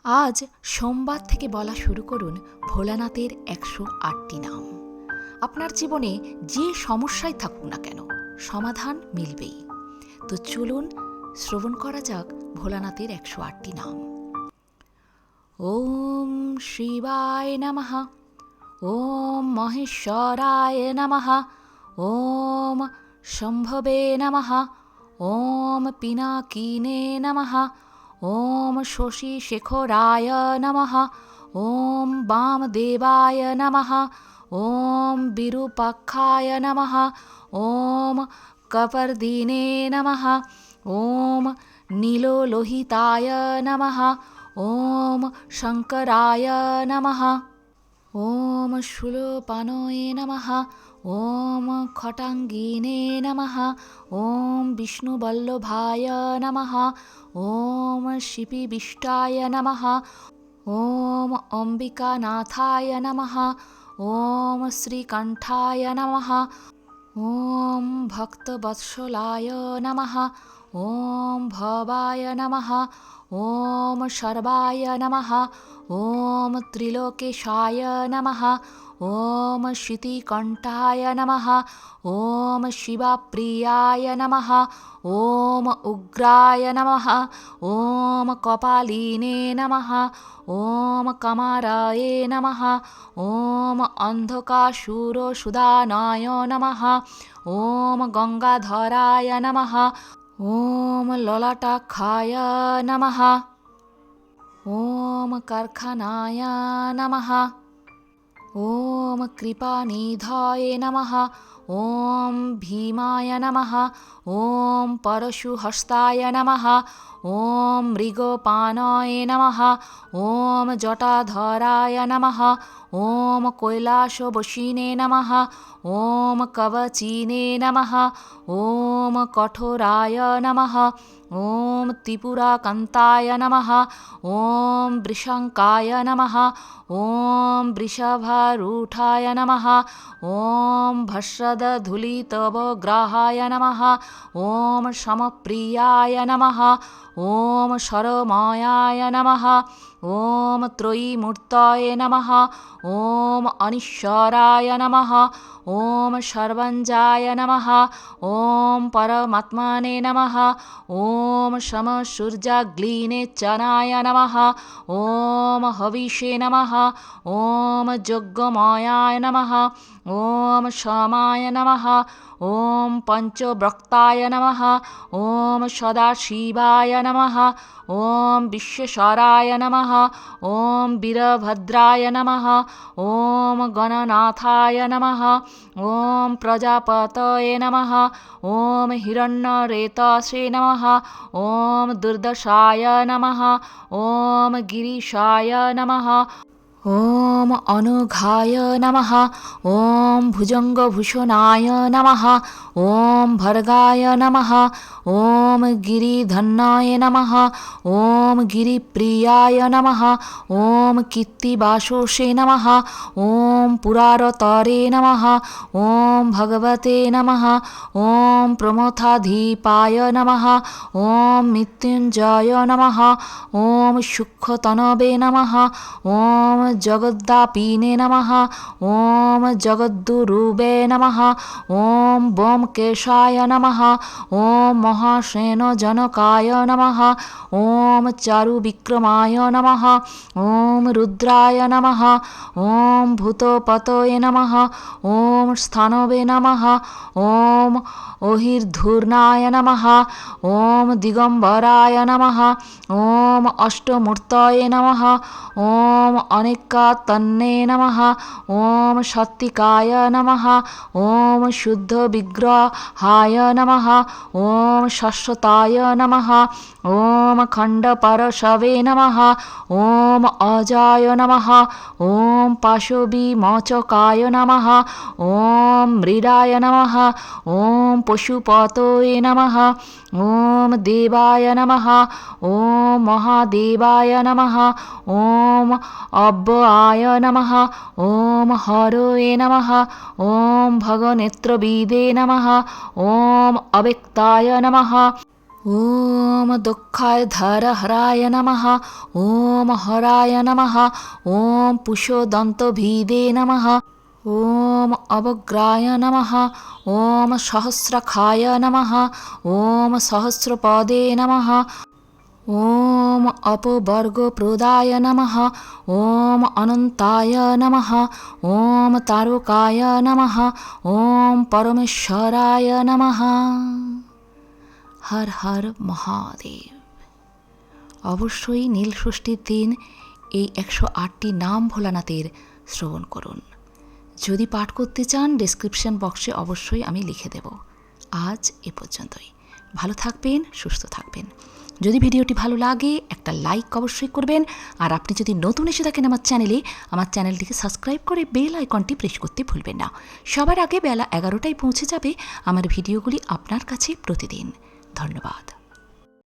আজ সোমবার থেকে বলা শুরু করুন ভোলানাথের ১০৮টি নাম। আপনার জীবনে যে সমস্যায় থাকুক না কেন, সমাধান মিলবেই। তো চলুন শ্রবণ করা যাক ভোলানাথের ১০৮টি নাম। ওম শিবায় নমঃ, ওম মহেশ্বরায় নমঃ, ওম শম্ভবে নমঃ, ওম পিনাকিনে নমঃ, ওম শশীশেখরায় নমঃ, ওম বামদেবায় নমঃ, ওম বিরূপাক্ষায় নমঃ, ওম কপর্দিনে নমঃ, ওম নীললোহিতায় নমঃ, ওম শঙ্করায় নমঃ, ওম শূলপাণয়ে নমঃ, ওম খটাঙ্গিনে নমঃ, ওম বিষ্ণুবল্লভায় নমঃ, ওম শিপিবিষ্টায় নমঃ, ওম অম্বিকানাথায় নমঃ, ওম শ্রীকণ্ঠায় নমঃ, ওম ভক্তবৎসলায় নমঃ, ওম ভবায় নমঃ, ওম সর্বায় নমঃ, ওম ত্রিলোকেশায় নমঃ, ওম শিতিকণ্ঠায় নমঃ, ওম শিবপ্রিয়ায় নমঃ, ওম উগ্রায় নমঃ, ওম কপালিনে নমঃ, ওম কমারায়ে নমঃ, ওম অন্ধকাসুরসুদানায় নমঃ, ওম গঙ্গাধরায় নমঃ, ওম ললাটাক্ষায় নমঃ, ওম কারখানায় নমঃ, ওম কৃপানিধায়ে নমঃ, ওম ভীমায় নমঃ, ওম পরশুহস্তায় নমঃ, ওম মৃগপাণয়ে নমঃ, ওম জটাধরায় নমঃ, ওম কৈলাসবসিনে নমঃ, ওম কবচিনে নমঃ, ওম কঠোরায় নমঃ, ওম ত্রিপুরাকান্তায় নমঃ, ওম বৃষঙ্কায় নমঃ, ওম বৃষভারূঢ়ায় নমঃ, ওম ভস্মদধূলিতবগ্রাহায় নমঃ, ওম সমপ্রিয়ায় নমঃ, ওম সরময়ায় নমঃ, ওম ত্রয়ীমূর্তয়ে নমঃ, ওম অনীশ্বরায় নমঃ, ওম সর্বঞ্জায় নমঃ, ওম পরমাত্মনে নমঃ, ওম সমসূর্যাগ্নিনেচ্ছনায় নমঃ, ওম হবিষে নমঃ, ওম যজ্ঞময়ায় নমঃ, ওম সোমায় নমঃ, ওম পঞ্চব্রক্তায় নমঃ, ওম সদাশিবায় নমঃ, ওম বিশ্বেশ্বরায় নমঃ, ওম বীরভদ্রায় নমঃ, ওম গণনাথায় নমঃ, ওম প্রজাপতয়ে নমঃ, ওম হিরণ্যরেতসে নমঃ, ওম দুর্দশায় নমঃ, ওম গিরিশায় নমঃ, ওম অনঘায় নমঃ, ওম ভুজঙ্গভূষণায় নমঃ, ওম ভর্গায় নমঃ, ওম গিরিধন্যায় নমঃ, ওম গিরিপ্রিয়ায় নমঃ, ওম কীর্তিবাসসে নমঃ, ওম পুরারতরে নমঃ, ওম ভগবতে নমঃ, ওম প্রমথাধিপায় নমঃ, ওম মৃত্যুঞ্জয় নমঃ, ওম সূক্ষ্মতনবে নমঃ, ওম জগদ্ব্যাপিনে নমঃ, ওম জগদ্গুরুবে নমঃ, ওম ব্যোমকেশায় নমঃ, ওম মহাশ্বেনজনকায় নমঃ, ওম চারুবিক্রমায় নমঃ, ওম রুদ্রায় নমঃ, ওম ভূতপতয়ে নমঃ, ওম স্থানবে নমঃ, ওম অহির্ধূর্ণায় নমঃ, ওম দিগম্বরায় নমঃ, ওম অষ্টমূর্তয়ে নমঃ, ওম অনেকাত্মনে নমঃ, ওম সাত্ত্বিকায় নমঃ, ওম শুদ্ধবিগ্রহায় নমঃ, ওম শাশ্বতায় নমঃ, ওম খণ্ডপরশবে নমঃ, ওম অজায় নমঃ, ওম পাশবিমোচকায় নমঃ, ওম মৃডায় নমঃ, ওম পশুপতয়ে নমঃ, ওম দেবায় নমঃ, ওম মহাদেবায় নমঃ, ওম অব্যয়ায় নমঃ, ওম হরয়ে নমঃ, ওম ভগনেত্রবিদে নমঃ, ওম অব্যক্তায় নমঃ, ॐ दुःखाय धरहराय नमः ॐ हराय नमः ॐ पुषोदन्तभीदे नमः ॐ अवग्राय नमः ॐ सहस्रखाय नमः ॐ सहस्रपदे नमः ॐ अपवर्गप्रदाय नमः ॐ अनन्ताय नमः ॐ तारकाय नमः ॐ परमेश्वराय नमः। হর হর মহাদেব। অবশ্যই নীল ষষ্ঠীর দিন এই 108টি নাম ভোলানাথের শ্রবণ করুন। যদি পাঠ করতে চান ডেসক্রিপশন বক্সে অবশ্যই আমি লিখে দেব। আজ এ পর্যন্তই। ভালো থাকবেন, সুস্থ থাকবেন। যদি ভিডিওটি ভালো লাগে একটা লাইক অবশ্যই করবেন। আর আপনি যদি নতুন এসে থাকেন আমার চ্যানেলটিকে সাবস্ক্রাইব করে বেল আইকনটি প্রেস করতে ভুলবেন না। সবার আগে বেলা 11টায় পৌঁছে যাবে আমার ভিডিওগুলি আপনার কাছে প্রতিদিন। ধন্যবাদ।